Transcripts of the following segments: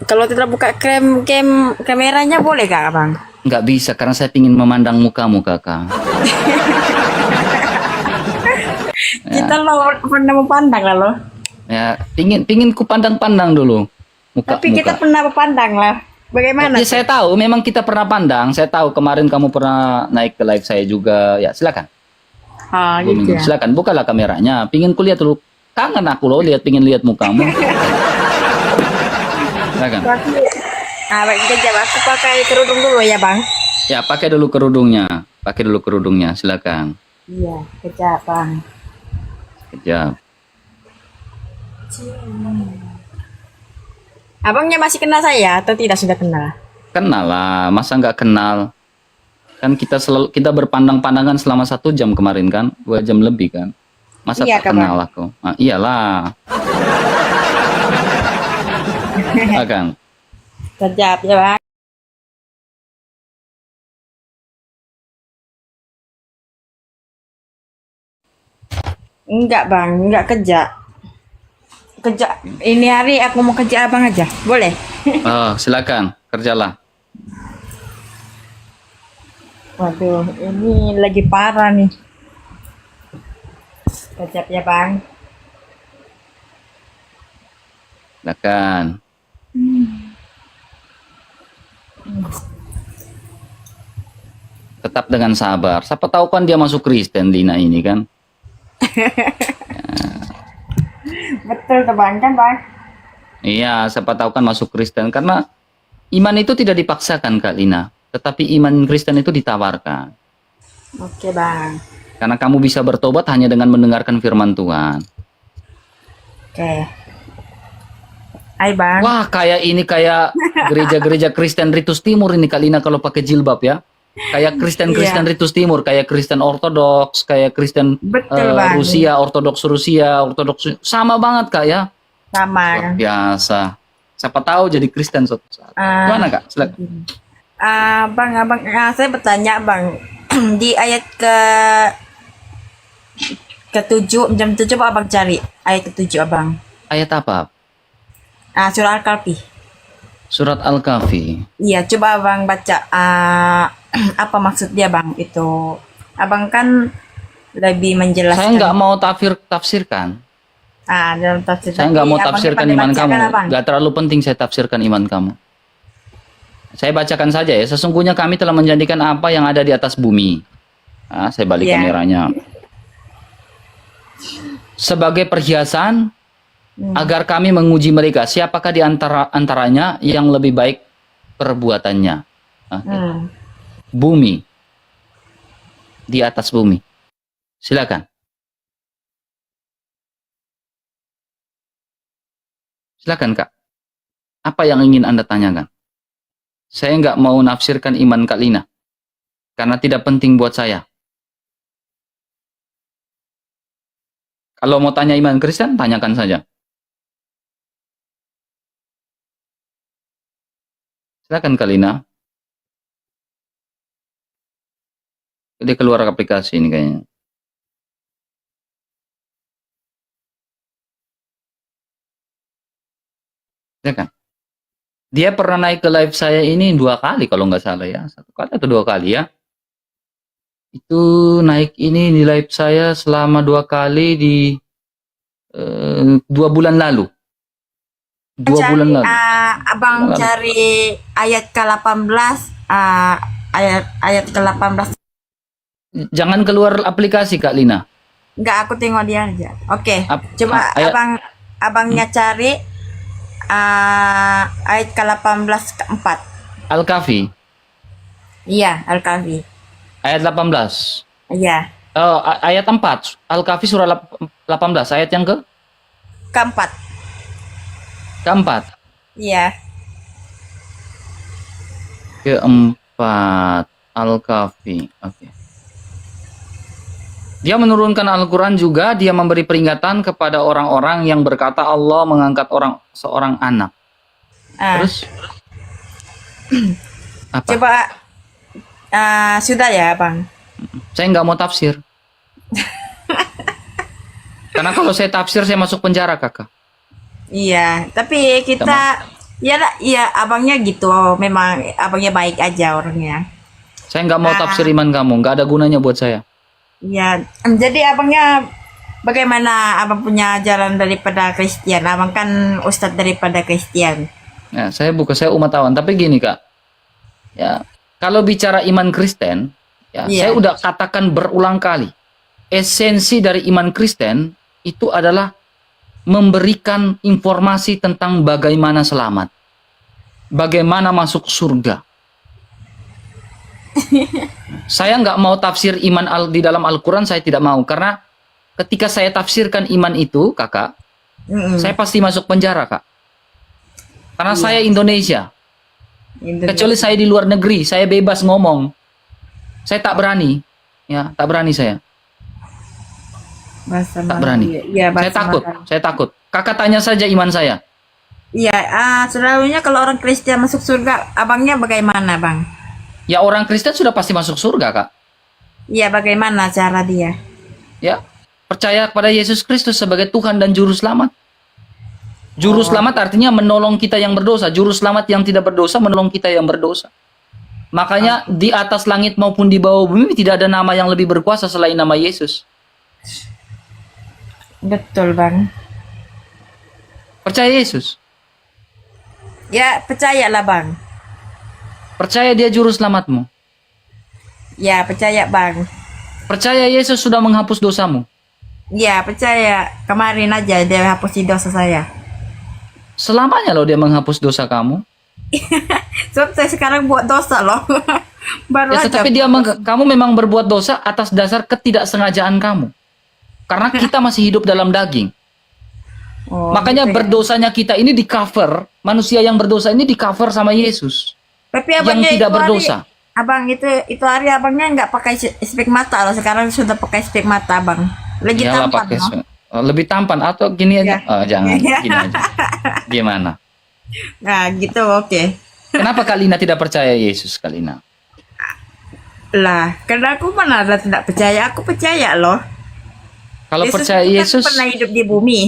Kalau tidak buka kameranya boleh kak abang? Nggak bisa karena saya ingin memandang mukamu kakak. Kita lo pernah memandang lah lo. Ya, pingin ku pandang-pandang dulu muka. Tapi kita pernah memandang lah. Bagaimana? Ya, saya tahu memang kita pernah pandang. Saya tahu kemarin kamu pernah naik ke live saya juga. Ya silakan. Ah gitu ya. Silakan bukalah kameranya. Pingin ku lihat dulu. Kangen aku loh pingin lihat mukamu. Silakan. Baik kita aku pakai kerudung dulu ya bang. Ya pakai dulu kerudungnya. Pakai dulu kerudungnya. Silakan. Iya kejap bang. Kejap. Abangnya masih kenal saya atau tidak sudah kenal? Kenal lah. Masa nggak kenal? Kan kita berpandang-pandangan selama 1 jam kemarin kan, 2 jam lebih kan. Masa Iya, tak kenal aku? Nah, iyalah. Akan. Kejap ya bang. Enggak bang, enggak kerja. Kerja ini hari aku mau kerja abang aja, boleh? Oh, silakan, kerjalah. Waduh, ini lagi parah nih. Kejap ya bang. Silakan. Tetap dengan sabar. Siapa tahu kan dia masuk Kristen Lina ini kan. Betul tuh bang, kan bang? Iya, siapa tahu kan masuk Kristen karena iman itu tidak dipaksakan Kak Lina, tetapi iman Kristen itu ditawarkan. Oke bang. Karena kamu bisa bertobat hanya dengan mendengarkan firman Tuhan. Oke. Hai bang. Wah, kayak gereja-gereja Kristen Ritus Timur ini Kak Lina kalau pakai jilbab ya. Kayak Kristen Ritus Timur, kayak Kristen Ortodoks, kayak Kristen Betul bang. Rusia, Ortodoks sama banget Kak ya. Sama. Luar biasa. Siapa tahu jadi Kristen suatu saat. Gimana Kak? Silakan. Abang, saya bertanya bang, di ayat ke-7 jam 7 abang cari ayat ke-7 abang. Ayat apa? Surah Al-Kahfi. Surat Al-Kahfi. Iya, coba abang baca apa maksud dia bang itu. Abang kan lebih menjelaskan. Saya nggak mau tafsirkan. Dalam tafsir. Saya nggak mau tafsirkan iman kamu. Abang. Nggak terlalu penting saya tafsirkan iman kamu. Saya bacakan saja ya. Sesungguhnya kami telah menjadikan apa yang ada di atas bumi. Saya balik kameranya. Sebagai perhiasan agar kami menguji mereka. Siapakah di antaranya yang lebih baik perbuatannya? Bumi. Di atas bumi. Silakan. Silakan Kak. Apa yang ingin Anda tanyakan? Saya nggak mau nafsirkan iman Kak Lina. Karena tidak penting buat saya. Kalau mau tanya iman Kristen, tanyakan saja. Silakan Kak Lina. Dia keluar aplikasi ini kayaknya. Silakan. Dia pernah naik ke live saya ini 2 kali kalau nggak salah ya. 1 kali atau 2 kali ya. Itu naik ini di live saya selama 2 kali di 2 bulan lalu. 2 bulan lalu. Abang cari ayat ke-18 ayat ke-18. Jangan keluar aplikasi Kak Lina. Enggak, aku tengok dia aja. Oke. Coba abangnya cari ayat ke-18 keempat. Al-Kahfi. Iya, Al-Kahfi. Ayat 18. Iya. Oh, ayat 4. Al-Kahfi surah 18. Ayat yang keempat. Keempat. Iya. Keempat. Al-Kahfi. Oke. Dia menurunkan Al-Quran juga, dia memberi peringatan kepada orang-orang yang berkata Allah mengangkat seorang anak. Terus? Apa? Coba, sudah ya Bang? Saya nggak mau tafsir. Karena kalau saya tafsir, saya masuk penjara kakak. Iya, tapi kita Ya, iya abangnya gitu. Memang abangnya baik aja orangnya. Saya nggak mau Ah, tafsir iman kamu, nggak ada gunanya buat saya. ya. Jadi abangnya bagaimana abang punya jalan daripada Kristen? Abang kan ustadz daripada Kristen. Ya, saya umat awan. Tapi gini kak, ya kalau bicara iman Kristen, ya saya Iya. udah katakan berulang kali, esensi dari iman Kristen itu adalah memberikan informasi tentang bagaimana selamat, bagaimana masuk surga. Saya nggak mau tafsir iman di dalam Al-Quran, saya tidak mau. Karena ketika saya tafsirkan iman itu, kakak, Mm-mm. saya pasti masuk penjara, kak. Karena saya Iya. Indonesia. Kecuali Indonesia. saya di luar negeri, saya bebas ngomong. Saya tak berani. Ya, tak berani saya. Bahasa Tak Melayu. berani. Iya, Saya bahasa takut. Melayu. Saya takut. Kakak tanya saja iman saya. Iya, selalunya kalau orang Kristen masuk surga, abangnya bagaimana, Bang? Ya orang Kristen sudah pasti masuk surga, kak. Iya, bagaimana cara dia? Ya, percaya kepada Yesus Kristus sebagai Tuhan dan Juru Selamat. Juru Oh, Selamat artinya menolong kita yang berdosa. Juru Selamat yang tidak berdosa menolong kita yang berdosa. Makanya di atas langit maupun di bawah bumi tidak ada nama yang lebih berkuasa selain nama Yesus. betul, Bang. Percaya Yesus. Ya, percayalah, Bang. Percaya dia Juru Selamatmu. Ya, percaya, Bang. Percaya Yesus sudah menghapus dosamu. Ya, percaya. Kemarin aja dia hapusin dosa saya. Selamanya loh dia menghapus dosa kamu. Sebab saya sekarang buat dosa loh. Baru Ya, aja. tetapi kamu memang berbuat dosa atas dasar ketidaksengajaan kamu. Karena kita masih hidup dalam daging. Oh, Makanya gitu ya. berdosanya kita ini di cover, manusia yang berdosa ini di cover sama Yesus Tapi yang abangnya tidak itu hari, berdosa. abang itu hari abangnya nggak pakai spek mata loh. Sekarang sudah pakai spek mata, Bang. Lagi Iyalah tampan pakai loh. lebih tampan atau gini aja. Ya. Oh, jangan, gini aja. Gimana? Nah, gitu oke. Kenapa Kalina tidak percaya Yesus, Kalina? Lah, karena aku mana ada tidak percaya, aku percaya loh. Kalau Yesus percaya itu kan Yesus, pernah hidup di bumi.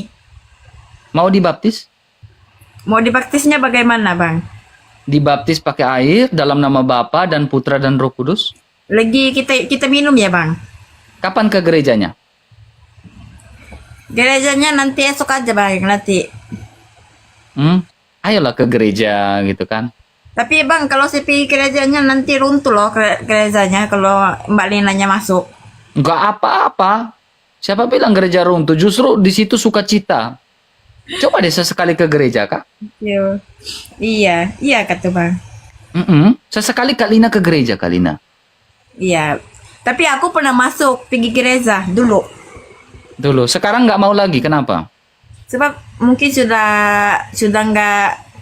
mau dibaptis? Mau dibaptisnya bagaimana, Bang? Dibaptis pakai air dalam nama Bapa dan Putra dan Roh Kudus. Lagi kita minum ya, Bang. Kapan ke gerejanya? Gerejanya nanti esok aja, Bang, nanti. Ayolah ke gereja gitu kan. Tapi Bang, kalau saya pergi gerejanya nanti runtuh loh gerejanya kalau Mbak Linanya masuk. Enggak apa-apa. Siapa bilang gereja runtuh? Justru di situ sukacita. Coba deh sesekali ke gereja, Kak. Yo. Iya, iya kata Bang. Sesekali Kalina ke gereja, Kalina. Iya. Tapi aku pernah masuk pergi gereja dulu. Dulu. Sekarang nggak mau lagi. Kenapa? Sebab mungkin sudah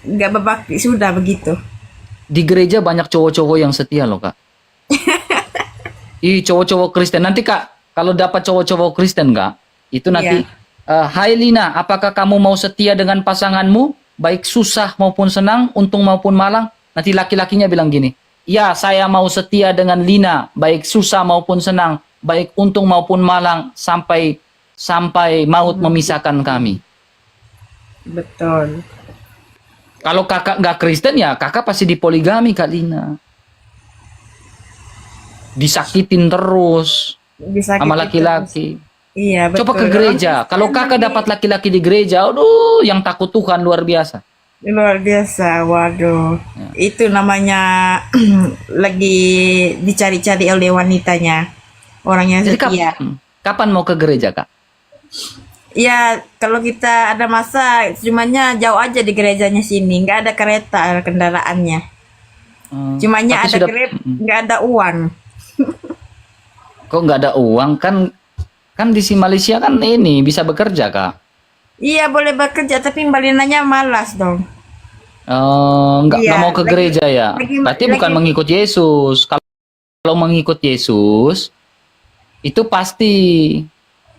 nggak berbakti sudah begitu. Di gereja banyak cowok-cowok yang setia loh, Kak. Ih, cowok-cowok Kristen. Nanti, Kak, kalau dapat cowok-cowok Kristen, Kak, itu nanti, Hai Lina, apakah kamu mau setia dengan pasanganmu? Baik susah maupun senang, untung maupun malang. Nanti laki-lakinya bilang gini, ya, saya mau setia dengan Lina, baik susah maupun senang, baik untung maupun malang, sampai maut memisahkan kami. Betul. Kalau kakak nggak Kristen ya kakak pasti dipoligami Kak Lina. Disakitin terus Bisa sama kita laki-laki. Iya, betul. Coba ke gereja. Kalau kakak dapat laki-laki di gereja, aduh yang takut Tuhan luar biasa. Luar biasa, waduh. Itu namanya lagi dicari-cari oleh wanitanya. Orangnya Jadi setia. kapan mau ke gereja Kak? Ya, kalau kita ada masa, cumanya jauh aja di gerejanya sini. Nggak ada kereta kendaraannya. Cumanya Tapi ada sudah grab, nggak ada uang. kok nggak ada uang kan di Malaysia kan ini bisa bekerja Kak. Iya, boleh bekerja, tapi Mbak Linanya malas dong. Nggak Iya, mau ke lagi- gereja ya. Berarti bukan lagi- mengikut Yesus. Kalau mengikut Yesus itu pasti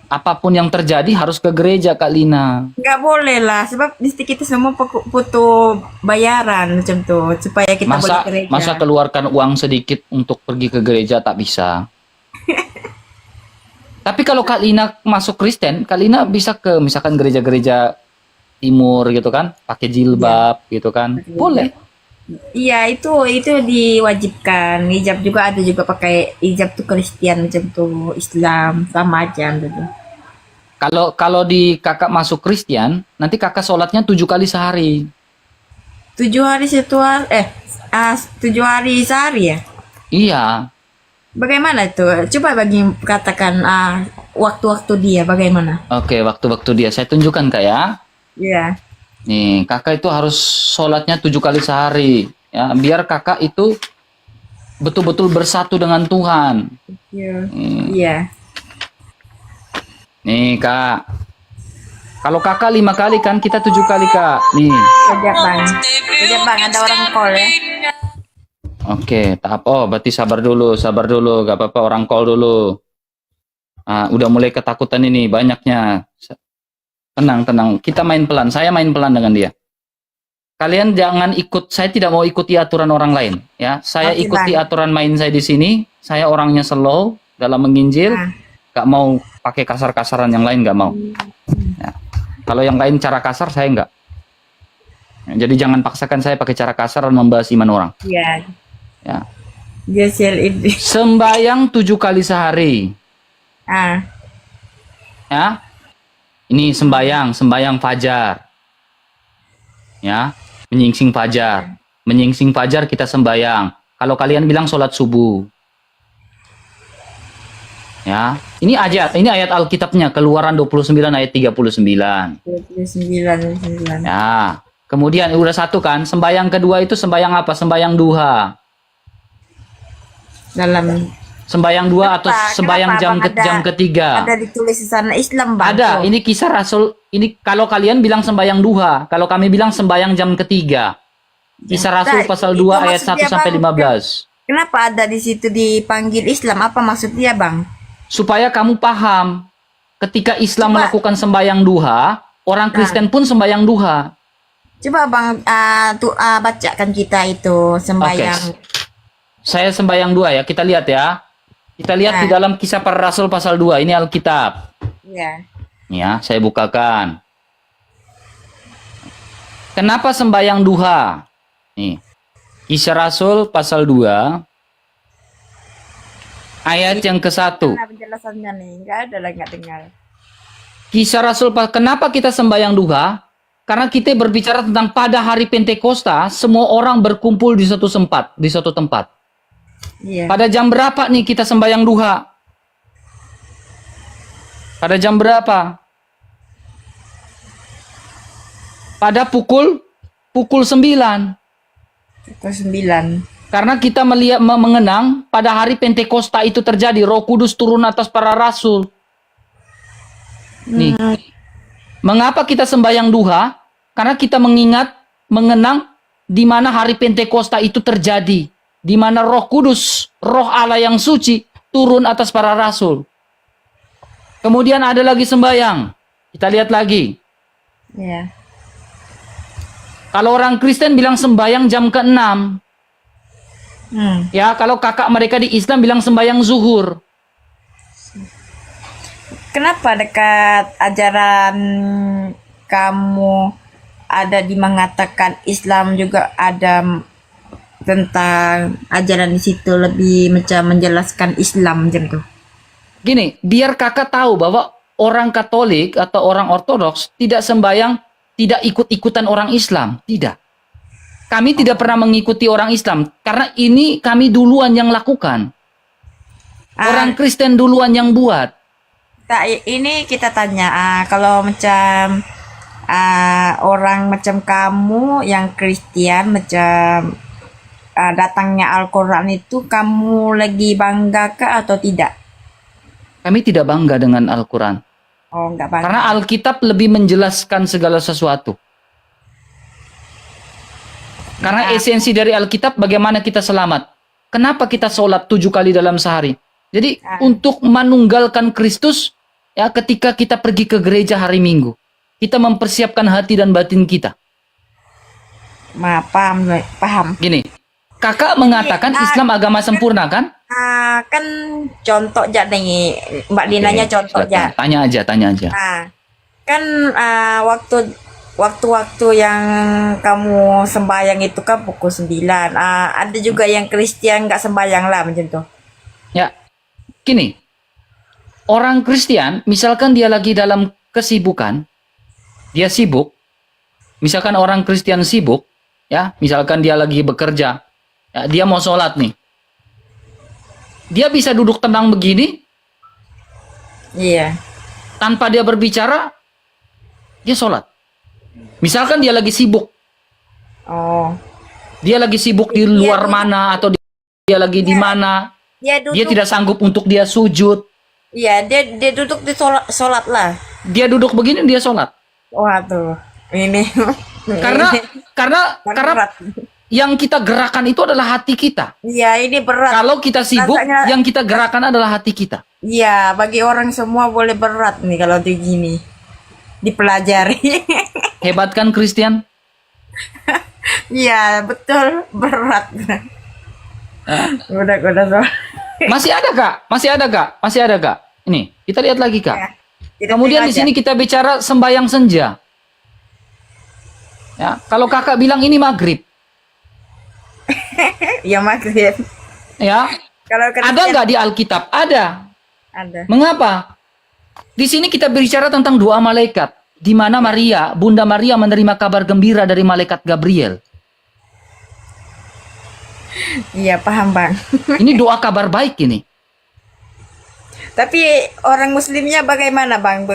apapun yang terjadi harus ke gereja Kak Lina. Nggak boleh lah, sebab mesti kita semua butuh bayaran macam tuh, supaya kita boleh ke gereja. Masa keluarkan uang sedikit untuk pergi ke gereja tak bisa. Tapi kalau Kak Lina masuk Kristen, Kak Lina bisa ke misalkan gereja-gereja timur gitu kan, pakai jilbab gitu kan, boleh. Iya, itu diwajibkan. Hijab juga ada juga pakai hijab tuh Kristen, hijab tuh Islam sama aja gitu. Kalau kalau di kakak masuk Kristen, nanti kakak sholatnya 7 kali sehari. 7 hari satu hari, 7 hari sehari ya? Iya. Bagaimana itu? Coba bagi katakan waktu-waktu dia bagaimana? Oke, waktu-waktu dia saya tunjukkan kak ya. Iya. Nih, kakak itu harus sholatnya 7 kali sehari. Ya, biar kakak itu betul-betul bersatu dengan Tuhan. Iya. Iya. Nih, kak. Kalau kakak 5 kali kan, kita 7 kali, kak. Nih. Kejap bang. Kejap bang, ada orang call ya. Oke, tahap. Oh, berarti sabar dulu, gak apa-apa, orang call dulu. Udah mulai ketakutan ini, banyaknya. Tenang, tenang. Kita main pelan. Saya main pelan dengan dia. Kalian jangan ikut. Saya tidak mau ikuti aturan orang lain. Ya, saya Oke, ikuti Bang. aturan main saya di sini. Saya orangnya slow dalam menginjil. Ah. Gak mau pakai kasar-kasaran yang lain, gak mau. Ya. Kalau yang lain cara kasar, saya nggak. Jadi jangan paksakan saya pakai cara kasar dan membahas iman orang. Iya. Ya. Dia share ini. Sembayang 7 kali sehari. Ya. Ini sembayang fajar. Ya, menyingsing fajar. Menyingsing fajar kita sembayang. Kalau kalian bilang sholat subuh. Ya, ini ayat Alkitabnya, Keluaran 29 ayat 39. 29. Ya, kemudian udah satu kan, sembayang kedua itu sembayang apa? Sembayang duha. Dalam Sembayang dua atau Kenapa? sembayang Kenapa, Bang? jam ketiga. ada ditulis di sana Islam bang. Ada, Tuh. ini kisah Rasul. Ini kalau kalian bilang sembayang duha, kalau kami bilang sembayang jam ketiga. Kisah Rasul Nah, pasal itu 2 ayat 1 maksudnya, sampai Bang. 15. Kenapa ada di situ dipanggil Islam? Apa maksudnya bang? Supaya kamu paham, ketika Islam Coba. melakukan sembayang duha, orang Kristen pun sembayang duha. Coba bang bacakan kita itu sembahyang. Saya sembayang duha ya, kita lihat ya. Kita lihat di dalam kisah para Rasul pasal 2, ini Alkitab. Iya. Ya, saya bukakan. Kenapa sembayang duha? Nih. Kisah Rasul pasal 2 ayat yang ke-1. Nah, penjelasannya nih nggak ada lah nggak dengar. Kisah Rasul, kenapa kita sembayang duha? Karena kita berbicara tentang pada hari Pentakosta, semua orang berkumpul di satu tempat. Iya. Pada jam berapa nih kita sembayang duha? Pada jam berapa? Pada pukul 9. Pukul 9. Karena kita melihat mengenang pada hari Pentakosta itu terjadi, Roh Kudus turun atas para rasul. Nih. Mengapa kita sembahyang duha? Karena kita mengenang di mana hari Pentakosta itu terjadi, di mana Roh Kudus, Roh Allah yang suci turun atas para rasul. Kemudian ada lagi sembahyang. Kita lihat lagi. Iya. Kalau orang Kristen bilang sembahyang jam ke-6. Ya, kalau kakak mereka di Islam bilang sembahyang zuhur. Kenapa dekat ajaran kamu ada di mengatakan Islam juga ada tentang ajaran di situ lebih macam menjelaskan Islam macam tuh? Gini, biar kakak tahu bahwa orang Katolik atau orang Ortodoks tidak sembahyang, tidak ikut-ikutan orang Islam. Tidak. Kami tidak pernah mengikuti orang Islam. Karena ini kami duluan yang lakukan. Orang Kristen duluan yang buat. Ini kita tanya, kalau macam orang macam kamu yang Kristen macam datangnya Al-Quran itu kamu lagi bangga kah atau tidak? Kami tidak bangga dengan Al-Quran. Oh, enggak bangga. Karena Alkitab lebih menjelaskan segala sesuatu. Karena esensi dari Alkitab bagaimana kita selamat. Kenapa kita sholat 7 kali dalam sehari? Jadi untuk menunggalkan Kristus, ya ketika kita pergi ke gereja hari Minggu, kita mempersiapkan hati dan batin kita. Paham. Gini, kakak mengatakan Islam agama sempurna kan? Kan contoh aja nih, Mbak Linanya contoh aja. Tanya aja. Kan waktu waktu-waktu yang kamu sembahyang itu kan pukul 9. Ada juga yang Kristen nggak sembahyang lah macam tuh. Ya, gini. Orang Kristen, misalkan dia lagi dalam kesibukan, dia sibuk, misalkan orang Kristen sibuk, ya, misalkan dia lagi bekerja, ya, dia mau sholat nih. Dia bisa duduk tenang begini, Iya. tanpa dia berbicara, dia sholat. Misalkan dia lagi sibuk, Oh. dia lagi sibuk di luar mana, atau dia lagi di mana, Dia dia duduk. tidak sanggup untuk dia sujud, Iya, dia duduk di sholat lah. dia duduk begini, dia sholat. Waduh, ini. Karena, karena, Ini karena berat. yang kita gerakan itu adalah hati kita. Iya, ini berat. Kalau kita sibuk, Rasanya- yang kita gerakan adalah hati kita. Iya, bagi orang semua boleh berat nih kalau begini. Dipelajari. Hebat kan Christian? Iya, betul, berat. Udah so. Masih ada kak? Masih ada kak? Masih ada kak? Ini, kita lihat lagi kak. Ya, kita Kemudian terima di sini kita bicara sembahyang senja. Ya, kalau kakak bilang ini maghrib, aja. Ya maghrib. ya, Kalau ada nggak di Alkitab? Ada. Ada. Mengapa? Di sini kita bicara tentang doa malaikat, di mana Maria, Bunda Maria menerima kabar gembira dari malaikat Gabriel. Iya, paham bang. Ini doa kabar baik ini. Tapi orang Muslimnya bagaimana bang?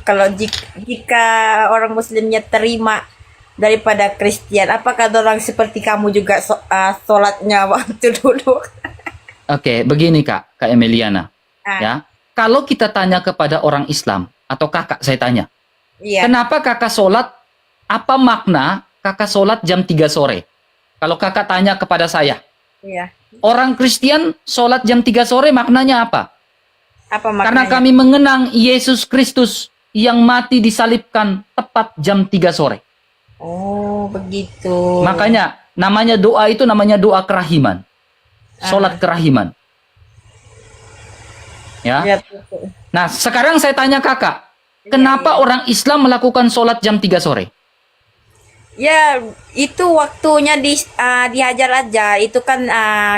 Kalau jika orang Muslimnya terima daripada Kristen, apakah orang seperti kamu juga sholatnya waktu dulu? Oke, begini Kak Emiliana. Ah, Ya, kalau kita tanya kepada orang Islam atau kakak saya tanya, Iya, kenapa kakak sholat? Apa makna kakak sholat jam 3 sore? Kalau kakak tanya kepada saya, iya. orang Kristen sholat jam 3 sore maknanya apa? Apa Karena maknanya? kami mengenang Yesus Kristus yang mati disalibkan tepat jam 3 sore. Oh, begitu. Makanya namanya doa itu namanya doa kerahiman. Sholat kerahiman. Ya. Iya, betul. Nah, sekarang saya tanya kakak, kenapa orang Islam melakukan sholat jam 3 sore? Ya, itu waktunya dihajar aja. Itu kan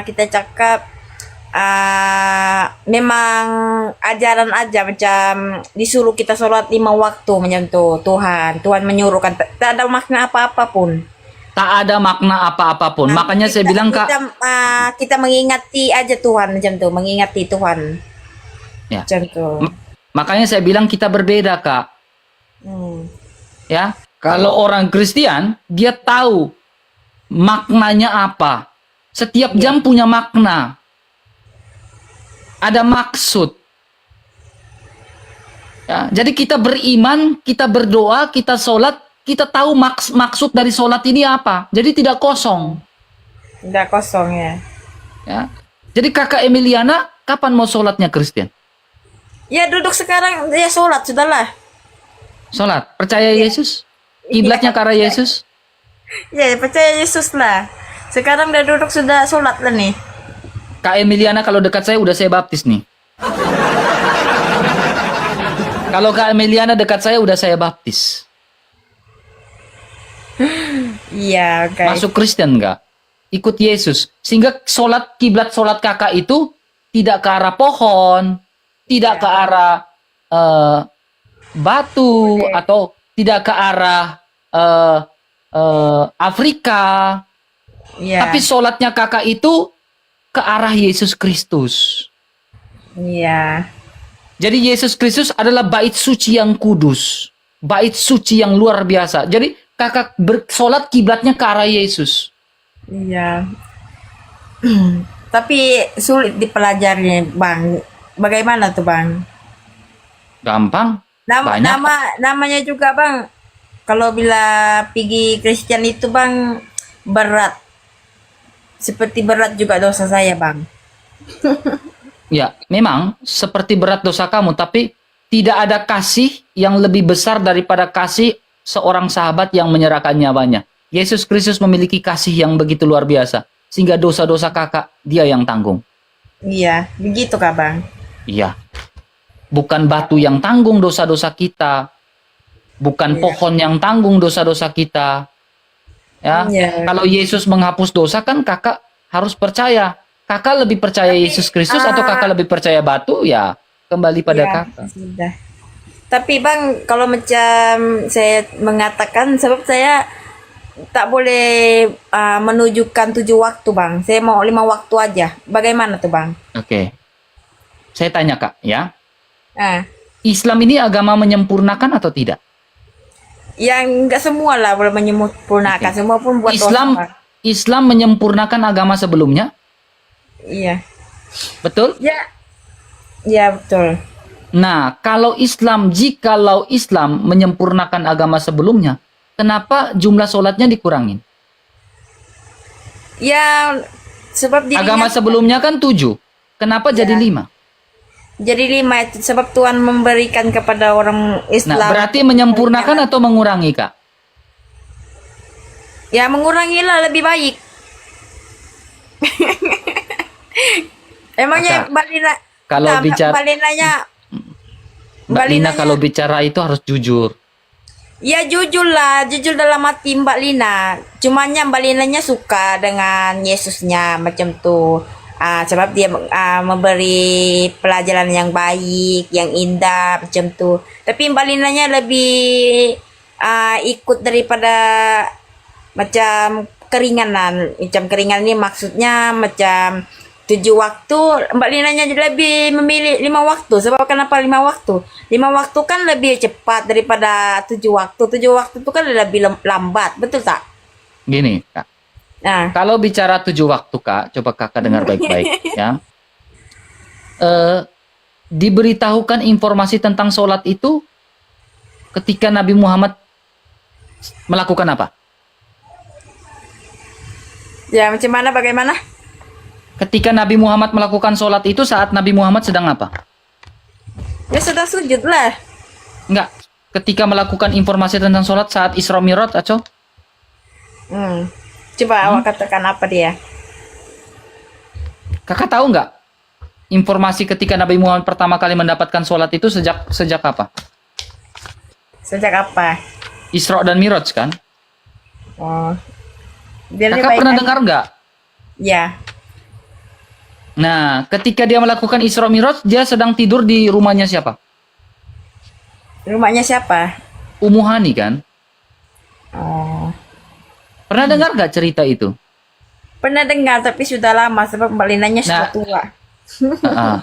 kita cakap memang ajaran aja macam disuruh kita sholat 5 waktu macam tuh. Tuhan menyuruh kan tak ada makna apa-apa pun. Tak ada makna apa-apapun. Makanya saya bilang kak, kita mengingati aja Tuhan macam tuh, mengingati Tuhan. Ya. Macam tuh. makanya saya bilang kita berbeda kak. Hmm. Ya, kalau orang Kristen dia tahu maknanya apa. Setiap jam punya makna. Ada maksud. Ya, jadi kita beriman, kita berdoa, kita sholat, kita tahu maksud dari sholat ini apa. Jadi tidak kosong. Udah kosong ya. Ya. Jadi kakak Emiliana, kapan mau sholatnya Kristen? Ya duduk sekarang ya sholat sudahlah. Sholat, percaya Yesus? Kiblatnya ke arah Yesus? Ya percaya Yesus lah. Sekarang udah duduk sudah sholat lah nih. Kak Emiliana kalau dekat saya udah saya baptis nih. Kalau Kak Emiliana dekat saya udah saya baptis. Iya, oke. Masuk Kristen nggak? Ikut Yesus. Sehingga kiblat sholat kakak itu tidak ke arah pohon, tidak ke arah batu, atau tidak ke arah Afrika. Iya. Tapi sholatnya kakak itu ke arah Yesus Kristus. Iya. Jadi Yesus Kristus adalah bait suci yang kudus. Bait suci yang luar biasa. Jadi kakak bersolat kiblatnya ke arah Yesus. Iya. Tapi sulit dipelajari, Bang. Bagaimana tuh, Bang? Gampang. Banyak. Namanya juga, Bang. Kalau bila pergi Kristen itu, Bang, berat. Seperti berat juga dosa saya, Bang. Ya, memang seperti berat dosa kamu, tapi tidak ada kasih yang lebih besar daripada kasih seorang sahabat yang menyerahkan nyawanya. Yesus Kristus memiliki kasih yang begitu luar biasa, sehingga dosa-dosa kakak dia yang tanggung. Iya, begitu kah, Bang? Iya. Bukan batu yang tanggung dosa-dosa kita. bukan Iya. pohon yang tanggung dosa-dosa kita. Ya, Iya. kalau Yesus menghapus dosa kan kakak harus percaya. Kakak lebih percaya Tapi Yesus Kristus atau kakak lebih percaya batu? Ya, kembali pada ya kakak. sudah. Tapi bang, kalau macam saya mengatakan, sebab saya tak boleh menunjukkan 7 waktu bang. Saya mau 5 waktu aja. Bagaimana tuh bang? Oke. Saya tanya kak, ya. Ah, Islam ini agama menyempurnakan atau tidak? yang enggak semua lah boleh menyempurnakan. Oke. Semua pun buat dosa Islam bang. Islam menyempurnakan agama sebelumnya, Iya. betul? Ya, ya betul. Nah, jikalau Islam menyempurnakan agama sebelumnya, kenapa jumlah sholatnya dikurangin? Ya, sebab Agama dirinya sebelumnya kan 7, kenapa jadi 5? jadi 5 itu sebab Tuhan memberikan kepada orang Islam. Nah, berarti menyempurnakan atau mengurangi, Kak? Ya mengurangilah lebih baik. Emangnya Kakak, Mbak Lina, kalau nah, bicara Mbak Linanya, Mbak Lina Linanya, kalau bicara itu harus jujur. ya jujur lah, jujur dalam hati Mbak Lina. Cumanya Mbak Linanya suka dengan Yesusnya macam tuh. Sebab dia memberi pelajaran yang baik, yang indah macam tuh. Tapi Mbak Linanya lebih ikut daripada macam keringanan. Macam keringan ini maksudnya macam 7 waktu. Mbak Linanya lebih memilih 5 waktu. Sebab kenapa 5 waktu? 5 waktu kan lebih cepat daripada 7 waktu. 7 waktu itu kan lebih lambat, betul tak? Gini, Kak. Nah, Kalau bicara 7 waktu, Kak, coba Kakak dengar baik-baik, ya. Diberitahukan informasi tentang sholat itu ketika Nabi Muhammad melakukan apa? ya macam mana bagaimana? Ketika Nabi Muhammad melakukan sholat itu saat Nabi Muhammad sedang apa? Ya sudah sujud lah. Enggak. Ketika melakukan informasi tentang sholat saat Isra Mi'raj, Aco? Coba awak katakan apa dia? Kakak tahu nggak? Informasi ketika Nabi Muhammad pertama kali mendapatkan sholat itu sejak apa? Sejak apa? Isra dan Mi'raj kan? Oh, dia Kakak pernah dengar nggak? Ya, Nah, ketika dia melakukan Isra Mi'raj, dia sedang tidur di rumahnya siapa? rumahnya siapa? Ummu Hani kan? Oh, Pernah dengar nggak cerita itu? pernah dengar tapi sudah lama sebab Mbak Linanya sudah Nah. tua. Ah,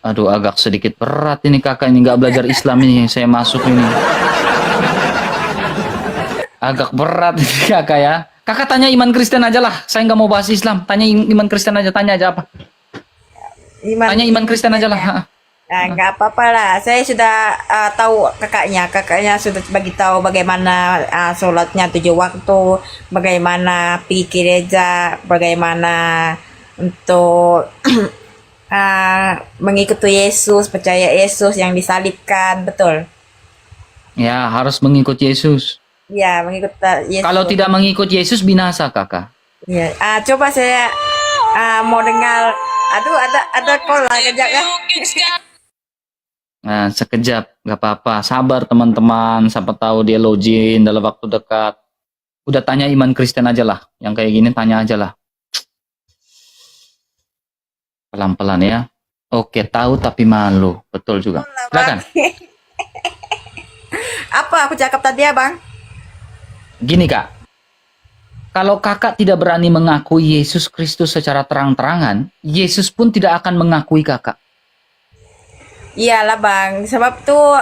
aduh, agak sedikit berat ini kakak ini nggak belajar Islam ini. Saya masuk ini. Agak berat ini kakak ya. Kakak tanya iman Kristen aja lah. Saya nggak mau bahas Islam. Tanya iman Kristen aja. Tanya aja apa? Tanya iman Kristen aja lah. Nggak apa-apa lah. Saya sudah tahu kakaknya. Kakaknya sudah bagi tahu bagaimana sholatnya 7 waktu, bagaimana pergi ke gereja, bagaimana untuk mengikuti Yesus, percaya Yesus yang disalibkan, betul. Ya, harus mengikut Yesus. Ya, mengikuti Yesus. Kalau tidak mengikut Yesus binasa kakak. Ya, coba saya mau dengar. Aduh, ada call lah kejap ya. Nah, sekejap, nggak apa-apa. Sabar teman-teman. Siapa tahu dia login dalam waktu dekat. Udah tanya iman Kristen aja lah. Yang kayak gini tanya aja lah. Pelan-pelan ya. Oke, tahu tapi malu. Betul juga. Silakan. Apa aku cakap tadi ya, Bang? Gini kak. Kalau kakak tidak berani mengakui Yesus Kristus secara terang-terangan, Yesus pun tidak akan mengakui kakak. Iyalah, Bang. Sebab tuh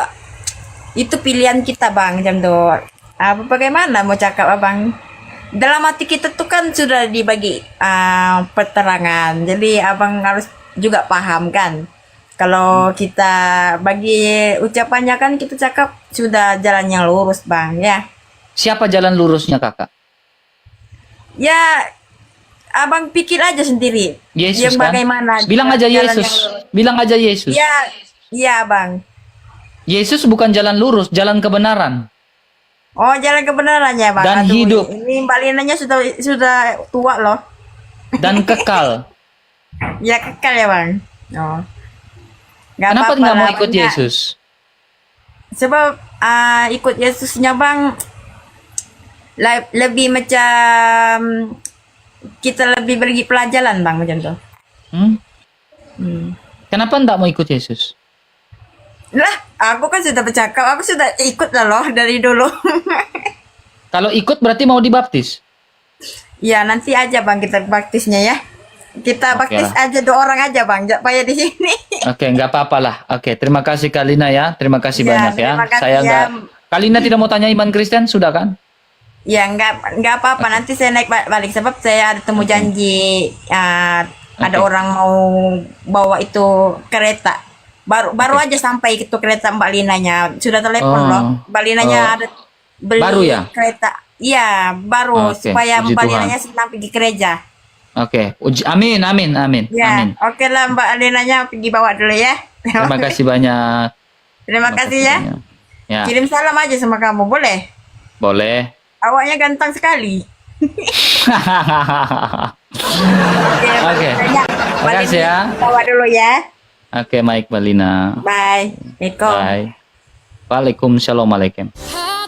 itu pilihan kita, Bang, jam tuh. Bagaimana mau cakap, Abang? Dalam hati kita tuh kan sudah dibagi peterangan. Jadi abang harus juga paham kan. Kalau kita bagi ucapannya kan kita cakap sudah jalan yang lurus, Bang, ya. Siapa jalan lurusnya kakak? Ya, abang pikir aja sendiri. Yesus yang kan? bagaimana. Bilang aja jalan Yesus. yang lurus. Bilang aja Yesus. Ya, iya, Bang. Yesus bukan jalan lurus, jalan kebenaran. Oh, jalan kebenarannya, Bang. Dan Aduh, hidup. Ini Mbak Linanya sudah tua loh. Dan kekal. Ya kekal ya, Bang. Oh. Nggak Kenapa apa-apa nggak mau lah, ikut Bang. Yesus? Sebab ikut Yesusnya bang, lebih macam kita lebih pergi pelajaran bang macam tuh. Hmm? Hmm. Kenapa enggak mau ikut Yesus? Lah, aku kan sudah bercakap, aku sudah ikut lah loh dari dulu. Kalau ikut berarti mau dibaptis. Ya nanti aja bang kita baptisnya ya. Kita Oke baptis lah. aja 2 orang aja bang, jangan payah di sini. Oke, nggak apa-apa lah. Oke, terima kasih Kalina ya. Terima kasih Ya, banyak ya. terima kasih Saya ya. nggak. Kalina tidak mau tanya iman Kristen, sudah kan? Ya nggak apa-apa, nanti saya naik balik sebab saya ada temu janji, ada Oke. orang mau bawa itu kereta. Baru aja sampai itu kereta Mbak Linanya, sudah telepon loh. Oh. Mbak Linanya Oh. ada beli Baru ya? kereta. Iya, baru Oke, supaya puji Mbak Tuhan. Linanya senang pergi gereja. Oke, amin, amin, amin, Ya, amin. oke lah Mbak Linanya pergi bawa dulu ya. Terima kasih banyak. Terima kasih ya. banyak. Ya, Kirim salam aja sama kamu, boleh? boleh. Awaknya ganteng sekali. Oke. Makasih ya. Bawa dulu ya. Oke, Mike Balina. Bye. Assalamualaikum. Bye. Waalaikumsalam. Waalaikum. How